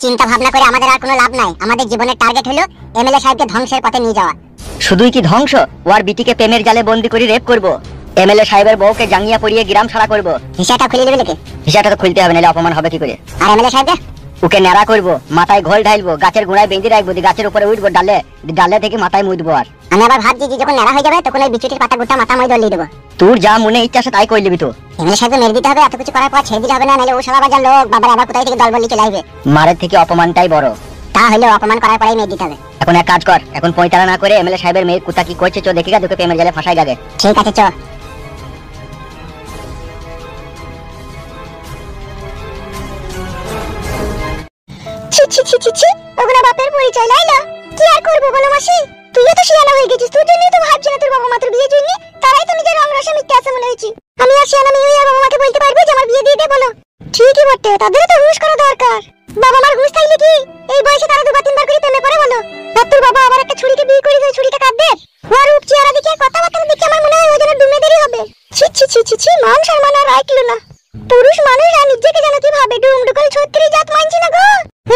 চিন্তা ভাবনা করে আমাদের আর কোনো লাভ নাই। আমাদের জীবনের টার্গেট হলো এমএলএ সাহেবকে ধ্বংসের পথে নিয়ে যাওয়া। শুধুই কি ধ্বংস, ওর বিটিকে প্রেমের জালে বন্দি করে রেপ করব, এমএলএ সাহেবের বউকে জাঙ্গিয়া পরিয়ে গ্রাম ছাড়া করব। হিসাবটা খুলে নেবে নাকি? হিসাবটা তো খুলতে হবে, নাহলে অপমান হবে কি করে। আর এমএলএ সাহেবকে ওকে ন্যাড়া করব, মাথায় ঘোল ঢালবো, গাছের গোড়ায় বেঁধে রাখবো, গাছের উপরে উঠবো, ডালে থেকে মাথায় মুদবো। আর আমি আবার ভাবছি যে যখন ন্যাড়া হয়ে যাবে তখন ওই বিচুটির পাতা গোটা মাথা মই দলিয়ে দেবো। তোর যা মনে ইচ্ছা আছে তাই কই লিবি। তো এমএলএ সাহেবকে মেরে দিতে হবে, এত কিছু করার পর ছেড়ে দিতে হবে না, নাহলে ও শালা বাজার লোক বাবার আবার কোথায় থেকে দল বলি চলে আসবে। মারের থেকে অপমানটাই বড়। তা হলে অপমান করার পরেই মেরে দিতে হবে। এখন এক কাজ কর, এখন পয়তারা না করে এমএলএ সাহেবের মেয়ে কুত্তা কি করছে চো দেখি গা, তোকে প্রেমের জালে ফাঁসাই গাগে। ঠিক আছে চ। ছি ছি ছি ছি ছি, ওগুলো বাপের পরিচয় লাইলা। কি আর করব বলো মাসি, তুইও তো শিয়ানা হয়ে গেছিস, তোর জন্যই তো ভাবছি না তোর বাবা মা তোর বিয়ের জন্য, তারাই তো নিজের রং রসা মিথ্যে আছে মনে হয়েছে। আমি আর শিয়ানা মেয়ে আর বাবা মাকে বলতে পারবো যে আমার বিয়ে দিয়ে দে বলো? ঠিকই বটে, তাদেরও তো হুঁশ করা দরকার। বাবা মার হুঁশ থাকলে কি এই বয়সে তারা দুবার তিনবার করে প্রেমে পড়ে বলো? আর তোর বাবা আবার একটা ছুরিকে বিয়ে করে দেয়, ছুরিটা কাটবে। ওর রূপ চেহারা দেখে কথাবার্তা দেখে আমার মনে হয় ওই জন্য ডুমে দেরি হবে। ছি ছি ছি ছি ছি, মান সম্মান আর রাখলো না। পুরুষ মানুষ আর নিজেকে যেন কি ভাবে, ডুমডুকল 36 জাত মানছি না গো।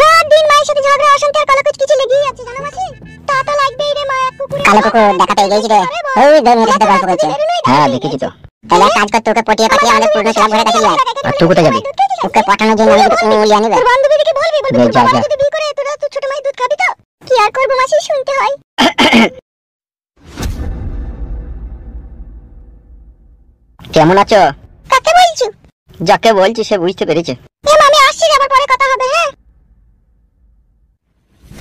রাত দিন মায়ের সাথে ঝগড়া অশান্তি আর কালাকুচ কিছু লেগেই আছে জানো মাসি। তা তো লাগবেই রে মা, কুকুর কালো কুকুর দেখা পেয়ে গেছি রে। ওই ধরে সাথে গল্প করছে। হ্যাঁ দেখেছি তো। তাহলে কাজ কর, তোকে পটিয়ে পাঠিয়ে আমাদের পুরনো ক্লাব ঘরে কাছে নিয়ে আয়। আর তুই কোথায় যাবি? ওকে পাঠানোর জন্য আমি দুটো মুলি আনিবে। তোর বান্ধবীকে বলবি যা যা। যদি বিয়ে করে তোরা তো ছোট মায়ের দুধ খাবি তো? কি আর করব মাসি, শুনতে হয়। কেমন আছো? কাকে বলছো? যাকে বলছি সে বুঝতে পেরেছে। আমি আসছি, আবার পরে কথা হবে। হ্যাঁ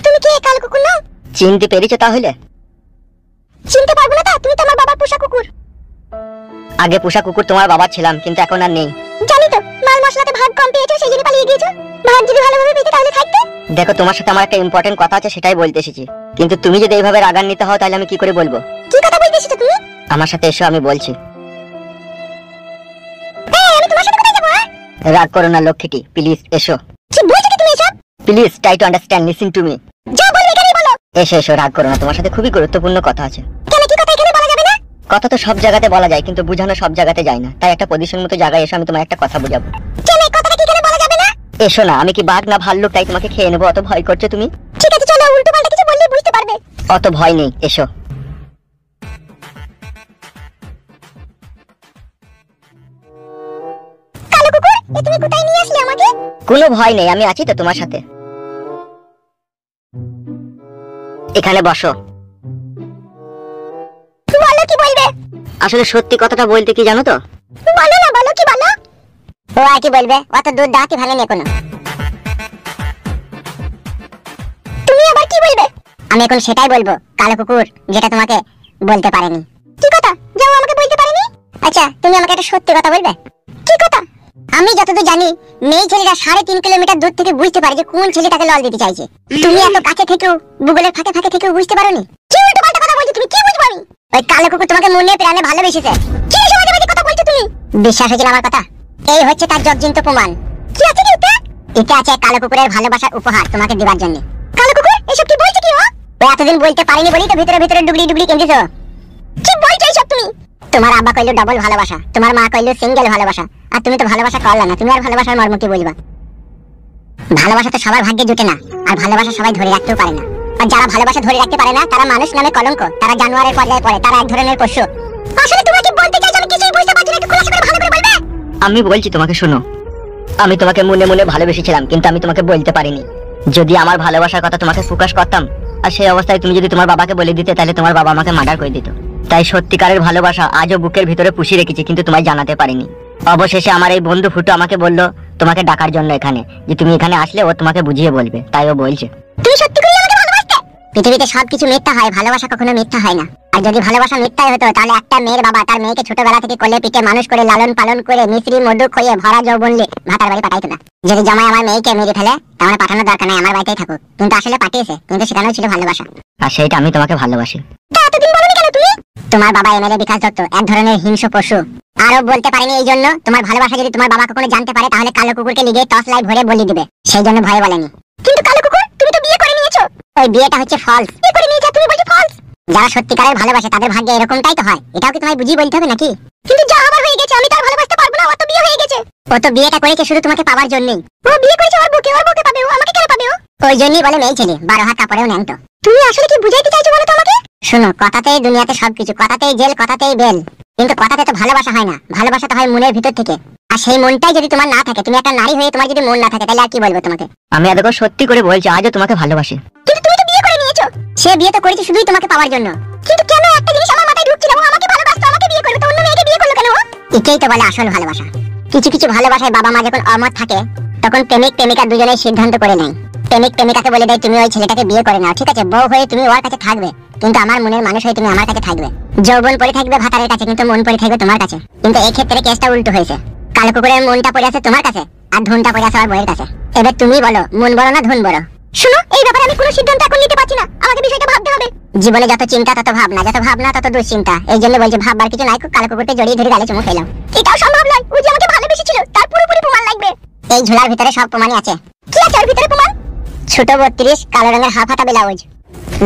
তুমি কে কালো কুকুর না? চিনতে পেরেছো তাহলে? চিনতে পারবো না তা? তুমি তো আমার বাবার পোষা কুকুর। আগে পোষা কুকুর তোমার বাবা ছিলাম, কিন্তু এখন আর নেই। জানি তো, মাল মশলাতে ভাগ কম পেয়েছো সেই জন্য পালিয়ে গিয়েছো। ভাগ যদি ভালোভাবে পেতে তাহলে থাকতে। দেখো তোমার সাথে আমার একটা ইম্পর্টেন্ট কথা আছে, সেটাই বলতে এসেছি। কিন্তু তুমি যদি এইভাবে রাগান্বিত হও তাহলে আমি কি করে বলবো? কি কথা বলতে এসেছো তুমি? আমার সাথে এসো, আমি বলছি। আমি তোমার সাথে কোথায় যাবো? রাগ করো না লক্ষ্মীটি, প্লিজ এসো। কি বলছো কি তুমি এসব? Please try to understand, listen to me. যা বলবে এখানেই বলো। এসো এসো, রাগ করো না, তোমার সাথে খুবই গুরুত্বপূর্ণ কথা আছে। কেন, কি কথা এখানে বলা যাবে না? কথা তো সব জায়গাতে বলা যায়, কিন্তু বুঝানো সব জায়গাতে যায় না। তাই একটা পজিশন মতো জায়গায় এসো, আমি তোমার একটা কথা বুঝাবো। কেন এই কথাটা কি এখানে বলা যাবে না? এসো না, আমি কি বাঘ না ভাল্লুক তাই তোমাকে খেয়ে নেবো? অত ভয় করছো তুমি? ঠিক আছে চলো, উল্টো পাল্টা কিছু বললে বুঝতে পারবে। অত ভয় নেই, এসো। কালো কুকুর, তুমি কোথায় নিয়ে আসলে আমাকে? কোনো ভয় নেই, আমি আছি তো তোমার সাথে। এখানে বসো। বলো কি বলবে? আসলে সত্যি কথাটা বলতে কি জানো তো? বলো না, বলো কি বলো? ও আর কি বলবে, অত দুধ দাঁতই ভালো নেই কোনো। তুমি আবার কি বলবে? আমি এখন সেটাই বলবো কালো কুকুর, যেটা তোমাকে বলতে পারেনি। কি কথা? যাও আমাকে বলতে পারেনি। আচ্ছা তুমি আমাকে একটা সত্যি কথা বলবে? কি কথা? আমি যতদূর জানি মেয়ে ছেলেরা 3.5 কিলোমিটার দূর থেকে বুঝতে পারে যে কোন ছেলে তাকে লল দিতে চাইছে। তুমি এত কাছে থেকেও গুগলের ফাঁকে ফাঁকে থেকেও বুঝতে পারোনি? কি উল্টো পাল্টা কথা বলছো তুমি, কি বুঝবো আমি? ওই কালো কুকুর তোমাকে মনে প্রাণে ভালোবেসেছে। কি সমাজে বাজে কথা বলছো তুমি? বিশ্বাস হয়েছিল আমার কথা? এই হচ্ছে তার জগজিন্ত প্রমাণ। কি আছে কি এটা? এটা আছে কালো কুকুরের ভালোবাসার উপহার তোমাকে দেওয়ার জন্য। কালো কুকুর এসব কি বলছো কি? ও এতদিন বলতে পারিনি বলি তো ভিতরে ভিতরে ডুবলি ডুবলি কেঁদেছো। কি বলছো এইসব তুমি? তোমার আব্বা কইলো ডাবল ভালোবাসা, তোমার মা কইলো সিঙ্গেল ভালোবাসা, আর তুমি তো ভালোবাসা করলা না। তুমি আর ভালোবাসার মর্ম কি বলবা? ভালোবাসা তো সবার ভাগ্যে জুটে না, আর ভালোবাসা সবাই ধরে রাখতেও পারে না। আর যারা ভালোবাসা ধরে রাখতে পারে না তারা মানুষ নামে কলঙ্ক, তারা জানোয়ারের পর্যায়ে পড়ে, তারা এক ধরনের পশু। আসলে তুমি কি বলতে চাইছো আমি কিছুই বুঝতে পারছি না, একটু খোলাসা করে ভালো করে বলবে? আমি বলছি তোমাকে, শোনো। আমি তোমাকে মনে মনে ভালোবেসেছিলাম, কিন্তু আমি তোমাকে বলতে পারিনি। যদি আমার ভালোবাসার কথা তোমাকে প্রকাশ করতাম, আর সেই অবস্থায় তুমি যদি তোমার বাবাকে বলে দিতে, তাহলে তোমার বাবা আমাকে মার্ডার করে দিত। তাই সত্যিকারের ভালোবাসা আজও বুকের ভিতরে পুষিয়ে রেখেছি, কিন্তু তোমায় জানাতে পারিনি। অবশেষে আমার এই বন্ধু ফুটু আমাকে বললো তোমাকে ডাকার জন্য এখানে, যে তুমি এখানে আসলে ও তোমাকে বুঝিয়ে বলবে, তাই ও বলছে। তুমি সত্যি করে আমাকে ভালোবাসতে? পৃথিবীতে সবকিছু মিথ্যা হয়, ভালোবাসা কখনো মিথ্যা হয় না। আর যদি ভালোবাসা মিথ্যাই হতো তাহলে একটা মেয়ের বাবা তার মেয়েকে ছোটবেলা থেকে কোলে পিঠে মানুষ করে লালন পালন করে মিশ্রি মধু খইয়ে ভরা যৌবনলে ভাতার বাড়ি পাঠাইতো না। যদি জামাই আমার মেয়েকে মেরে ফেলে তাহলে পাঠানোর দরকার নাই, আমার বাড়িতেই থাকুক। কিন্তু আসলে পাঠিয়েছে, কিন্তু সেখানেও ছিল ভালোবাসা। আর সেইটা আমি তোমাকে ভালোবাসি। তা এতদিন বলনি কেন তুমি? তোমার বাবা এমএলএ বিকাশ দত্ত এক ধরনের হিংস্র পশু। আরো বলতে পারিনি এই জন্য, তোমার ভালোবাসা যদি তোমার বাবা কখনো জানতে পারে তাহলে কালো কুকুরকে লিগে টর্চ লাইট ভরে বলি দিবে, সেই জন্য ভয় বলেনি। কিন্তু কালো কুকুর তুমি তো বিয়ে করে নিয়েছো। ওই বিয়েটা হচ্ছে ফলস। বিয়ে করে নিয়েছো তুমি বলছো ফলস? যারা সত্যিকারের ভালোবাসে তাদের ভাগ্যে এরকমটাই তো হয়, এটাও কি তোমায় বুঝিয়ে বলতে হবে নাকি? কিন্তু যা আমার হয়ে গেছে আমি তো আর ভালোবাসতে পারবো না, ও তো বিয়ে হয়ে গেছে। ও তো বিয়েটা করেছে শুধু তোমাকে পাওয়ার জন্যই। ও বিয়ে করেছে ওর বউকে পাবে, ও আমাকে কেন পাবে? ও ওই জন্যই বলে মেয়ে ছেলে 12 হাত কাপড়েও ন্যাংটো। তুমি আসলে কি বুঝাইতে চাইছো বলো তো আমাকে? শোনো, কথাতেই দুনিয়াতে সবকিছু, কথাতেই জেল, কথাতেই বেল, কিন্তু কথাতে তো ভালোবাসা হয় না। ভালোবাসা তো হয় মনের ভিতর থেকে। আর সেই মনটাই যদি তোমার না থাকে, তুমি একটা নারী হয়ে তোমার যদি মন না থাকে, তাহলে আর কি বলবো তোমাকে? আমি এতক্ষণ সত্যি করে বলছি, আজও তোমাকে ভালোবাসি। কিন্তু তুমি তো বিয়ে করে নিয়েছো। সে বিয়ে তো করেছে শুধুই তোমাকে পাওয়ার জন্য। কিন্তু কেন একটা জিনিস আমার মাথায় ঢুকছিল, ও আমাকে ভালোবাসতো, আমাকে বিয়ে করবে, তো অন্য মেয়েকে বিয়ে করলো কেন ও? এটাই তো বলে আসল ভালোবাসা। কিছু কিছু ভালোবাসায় বাবা মা যখন অমত থাকে, তখন প্রেমিক প্রেমিকা দুজনেই সিদ্ধান্ত করে নেয়। প্রেমিক প্রেমিকাকে বলে দেয়, তুমি ওই ছেলেটাকে বিয়ে করে নাও, ঠিক আছে? বউ হয়ে তুমি ওর কাছে থাকবে, কিন্তু আমার মনের মানুষ হয়ে তুমি আমার কাছে থাকবে। যৌবন পড়ে থাকবে ভাতারের কাছে, কিন্তু মন পড়ে থাকবে তোমার কাছে। কিন্তু এই ক্ষেত্রে কেসটা উল্টো হয়েছে। কালো কুকুরের মনটা পড়ে আছে তোমার কাছে, আর ধনটা পড়ে আছে আমার বউয়ের কাছে। এবার তুমি বলো, মন বড় না ধন বড়? শুনো, এই ব্যাপারে আমি কোনো সিদ্ধান্ত এখন নিতে পারছি না। আমাকে বিষয়টা ভাবতে হবে। জীবনে যত চিন্তা তত ভাবনা, যত ভাবনা তত দুশ্চিন্তা। এই জন্য বলছি, ভাববার কিছু নাই, কালো কুকুরকে জড়িয়ে ধরে গালে চুমু খেলাম। এটাও সম্ভব নয়। ও যে আমাকে ভালোবেসেছিল তার পুরোপুরি প্রমাণ লাগবে। এই ঝোলার ভিতরে সব প্রমাণই আছে। কি আছে ওর ভিতরে প্রমাণ? ছোট 32 কালো রঙের হাফ হাতা ব্লাউজ,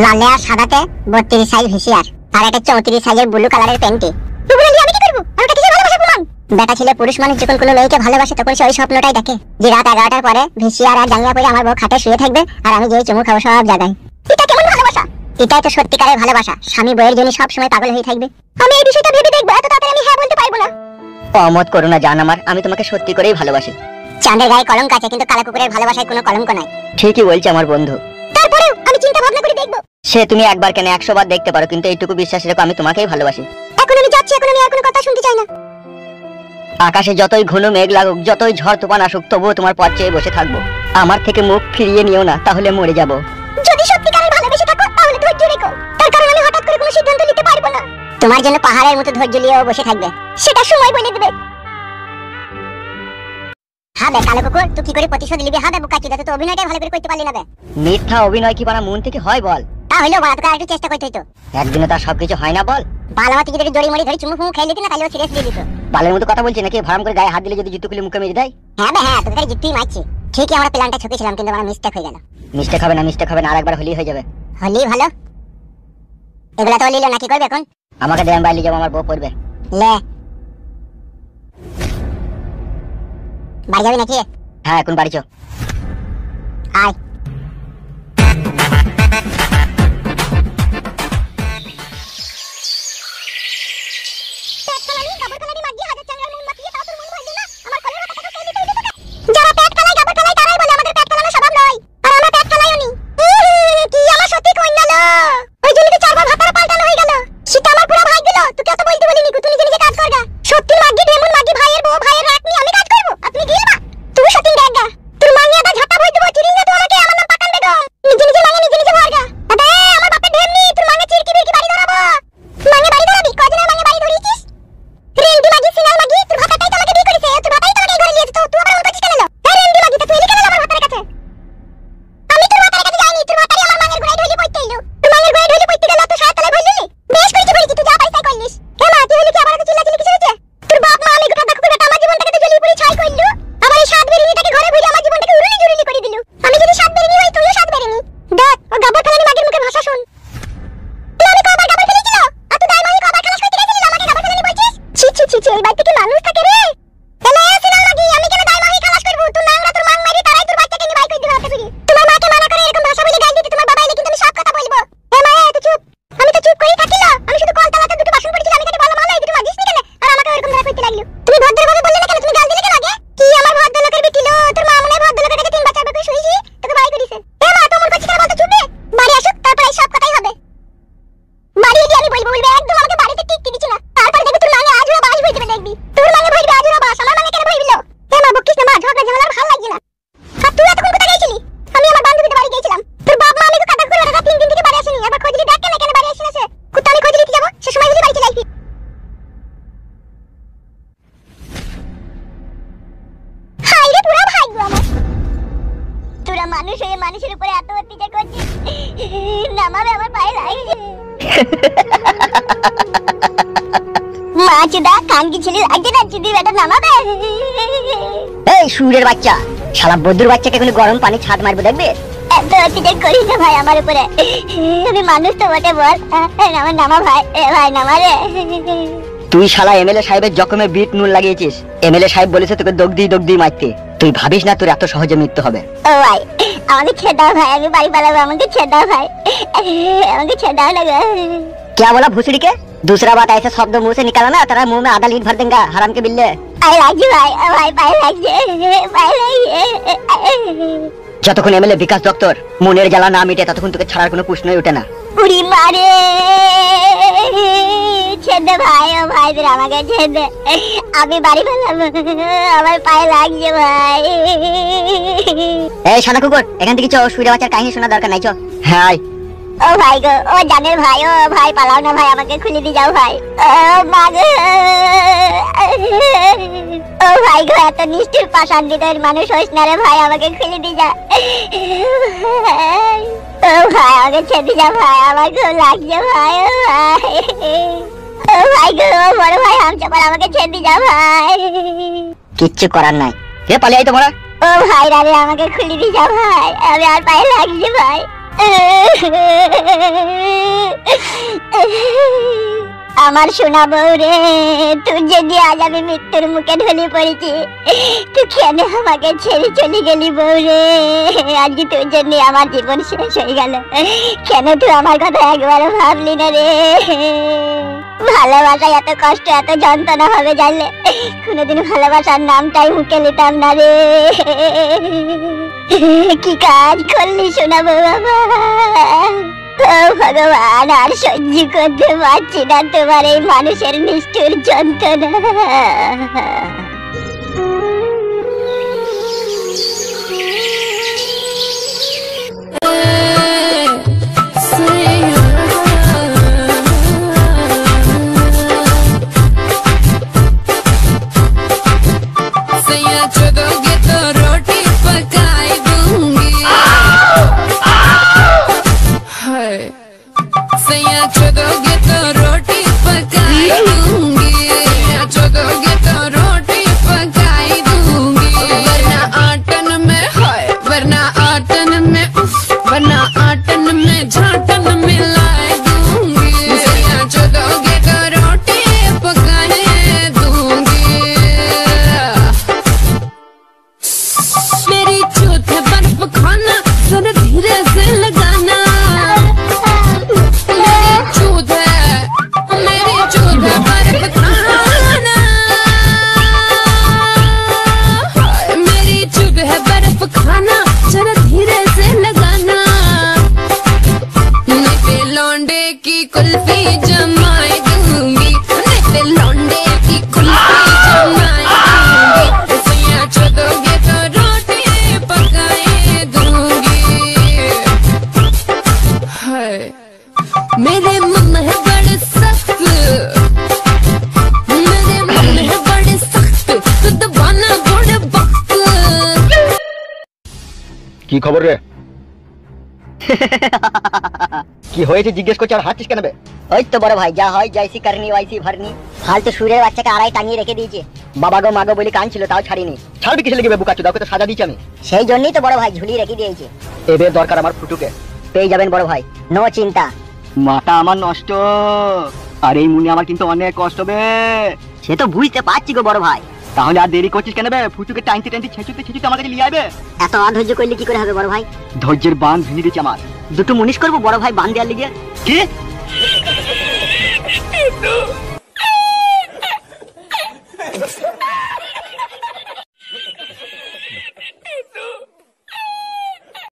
লালে আর সাদাতে 32 সাইজ ভিসিআর, আর একটা 34 সাইজের ব্লু কালারের প্যান্টি। তুমি আমি কি করব? আর ওটা কিসের ভালোবাসা প্রমাণ? বেটা ছেলে পুরুষ মানুষ যখন কোনো মেয়েকে ভালোবাসে, তখন সে ওই স্বপ্নটাই দেখে যে রাত 11টার পরে ভিসিআর আর জাঙ্গিয়া পরে আমার বউ খাটে শুয়ে থাকবে, আর আমি যেই চুমু খাবো সব জায়গায়। এটা কেমন ভালোবাসা? এটাই তো সত্যিকারের ভালোবাসা। স্বামী বউয়ের জন্য সব সময় পাগল হয়ে থাকবে। আমি এই বিষয়টা ভেবে দেখব, এত তাড়াতাড়ি আমি হ্যাঁ বলতে পারবো না। অমত করো না জান আমার, আমি তোমাকে সত্যি করেই ভালোবাসি। চাঁদের গায়ে কলঙ্ক আছে, কিন্তু কালো কুকুরের ভালোবাসায় কোনো কলঙ্ক নাই। ঠিকই বলছে আমার বন্ধু। তারপরেও আমি চিন্তা ভাবনা করে দেখব। সে তুমি একবার কেন 100 বার দেখতে পারো, কিন্তু এইটুকু বিশ্বাস রেখো, আমি তোমাকেই ভালোবাসি। এখন আমি যাচ্ছি, এখন আমি আর কোনো কথা শুনতে চাই না। আকাশে যতই ঘন মেঘ লাগুক, যতই ঝড় তুফান আসুক, তবুও তোমার পথ চেয়ে বসে থাকবো। আমার থেকে মুখ ফিরিয়ে নিও না, তাহলে মরে যাব। যদি সত্যিকারের ভালোবেসে থাকো, তাহলে ধৈর্য রেখো। তার কারণ আমি হঠাৎ করে কোনো সিদ্ধান্ত নিতে পারবো না। তোমার জন্য পাহাড়ের মতো ধৈর্য নিয়েও বসে থাকবে, সেটা সময় বলে দেবে। হবে কালো কুকুর, তুই কি করে প্রতিশোধ নিবি? হবে বোকাচোদা, তুই তো অভিনয়টাই ভালো করে করতে পারলি না বে। মিথ্যা অভিনয় কি বানা মন থেকে হয় বল? তাহলেও বাড়া, তোকে আরেকটু চেষ্টা করতে হইতো। একদিনে তার সবকিছু হয় না বল। বালামা তুই যদি জড়ি মড়ি ধরে চুমু ফুমু খেয়ে নিতি না, তাহলে ও সিরিয়াস দিয়ে দিত। বালের মতো কথা বলছি নাকি? ভাড়াম করে গায়ে হাত দিলে যদি জুতো খুলে মুখে মেরে দেয়? হ্যাঁ বে হ্যাঁ, তোকে জিততেই মারছি। ঠিকই আমরা প্ল্যানটা ছকেছিলাম, কিন্তু আমার মিস্টেক হয়ে গেল। মিস্টেক হবে না, মিস্টেক হবে না, আরেকবার হলেই হয়ে যাবে। হলি ভালো। এগুলা তো লিলো না, কি করবে এখন? আমাকে দেন বাইরে যাবো, আমার বউ পড়বে। লে বাড়ি যাবি নাকি? হ্যাঁ, এখন বাড়ি চো। আয়। মানুষ হয়ে মানুষের উপরে এত অত্যাচার করছিস, নামাবে আমার পায়ে লাগে। মা চুদা কানকি ছেলে লাগছে না, চুদি বেটা নামাবে। এই সুরের বাচ্চা, শালা বদ্দুর বাচ্চাকে কোনো গরম পানি ছাদ মারবো দেখবে? এত অত্যাচার করিস না ভাই আমার উপরে। আমি মানুষ তো বটে, বল আমার নামা ভাই। ভাই নামা রে। তুই শালা এমএলএ সাহেবের জখমে বিট নুন লাগিয়েছিস। এমএলএ সাহেব বলেছে তোকে দগদি দগদি মারতে। তুই ভাবিস না তোর এত সহজে মৃত্যু হবে। ও ভাই আমাকে ছেড়ে দাও ভাই, আমি বাড়ি পালাবো, আমাকে ছেড়ে দাও ভাই, আমাকে ছেড়े दाओ ना। क्या बोला भूसड़ी के? दूसरा बात ऐसे शब्द मुंह से निकाला ना तेरा मुंह में आधा लीट भर देंगे हराम के बिल्ले। पाए লাগছে ভাই, ভাই পায়ে লাগছে, পায়ে লাগছে। যতক্ষণ এমএলএ বিকাশ দত্তর মনের জ্বালা না মিটে ততক্ষণ তোকে ছাড়ার কোনো প্রশ্নই ওঠে না। উড়ি মারে, ছেড়ে দে ভাই, ও ভাই তুই আমাকে ছেড়ে দে, আমি বাড়ি পালাবো, আমার পায়ে লাগছে ভাই। এই শালা কুকুর, এখান থেকে চো, শুয়ে বাচ্চার কাহিনী শোনা দরকার নাই, চো। হ্যাঁ ও ভাই গো, ও জানের ভাই, ও ভাই পালাও না ভাই, আমাকে খুলে দিয়ে যাও ভাই। ও মা গো, ও ভাই গো, এত নিষ্ঠুর পাষাণ হৃদয়ের মানুষ হইস না রে ভাই, আমাকে খুলে দিয়ে যা। ও ভাই আমাকে ছেড়ে দিয়ে যা ভাই, আমার খুব লাগছে ভাই। ও ভাই, ও ভাই গো, বড় ভাই হামচাপার, আমাকে ছেড়ে দিয়ে যা ভাই। কিচ্ছু করার নাই, কে পালিয়ে আই তোমরা? ও ভাই রে, আমাকে খুলে দিয়ে যা ভাই, আমি আর পায়ে লাগছে ভাই। আমার সোনা বউ রে, তুই যদি আজ আমি মৃত্যুর মুখে ঢলে পড়েছি, তুই কেন আমাকে ছেড়ে চলে গেলি বউ রে? আজকে তোর জন্য আমার জীবন শেষ হয়ে গেল, কেন তুই আমার কথা একবারও ভাবলি না রে? ভালোবাসা এত কষ্ট, এত যন্ত্রণা হবে জানলে কোনোদিন ভালোবাসার নামটাই মুখে নিতাম না রে। কি কাজ করলি সোনা বউ আমার? ও ভগবান, আর সহ্য করতে পারছি না তোমার এই মানুষের নিষ্ঠুর যন্ত্রণা। কি খবর রে? কি হয়েছে জিজ্ঞেস করছে আর হাঁচিস কেন বে? ওই তো বড় ভাই, যা হয় জয়সি করনি ওয়াইসি ভরনি। ফালতু সুরের বাচ্চাকে আড়াই টাঙিয়ে রেখে দিয়েছে, বাবা গো মাগো বলে কান ছিল তাও ছাড়িনি। ছাড়বি কিসে লেগে বুকাচ্ছ, দাও তো সাজা দিচ্ছি আমি। সেই জন্যই তো বড় ভাই ঝুলিয়ে রেখে দিয়েছে। এবার দরকার আমার ফুটুকে। পেয়ে যাবেন বড় ভাই, নো চিন্তা। মাথা আমার নষ্ট, আর এই মুনি আমার কিন্তু অনেক কষ্ট বে। সে তো বুঝতে পারছি গো বড় ভাই। তাহলে আর দেরি করছিস কেন বে? ফুটুকে টাইনতে টাইনতে ছেঁচুতে ছেঁচুতে আমার কাছে নিয়ে আইবে। এত অধৈর্য করলে কি করে হবে বড় ভাই? ধৈর্যের বাঁধ ভেঙে দিচ্ছে আমার। দুটো মুনিশ করবো বড় ভাই বান দেওয়ার লিগে। কি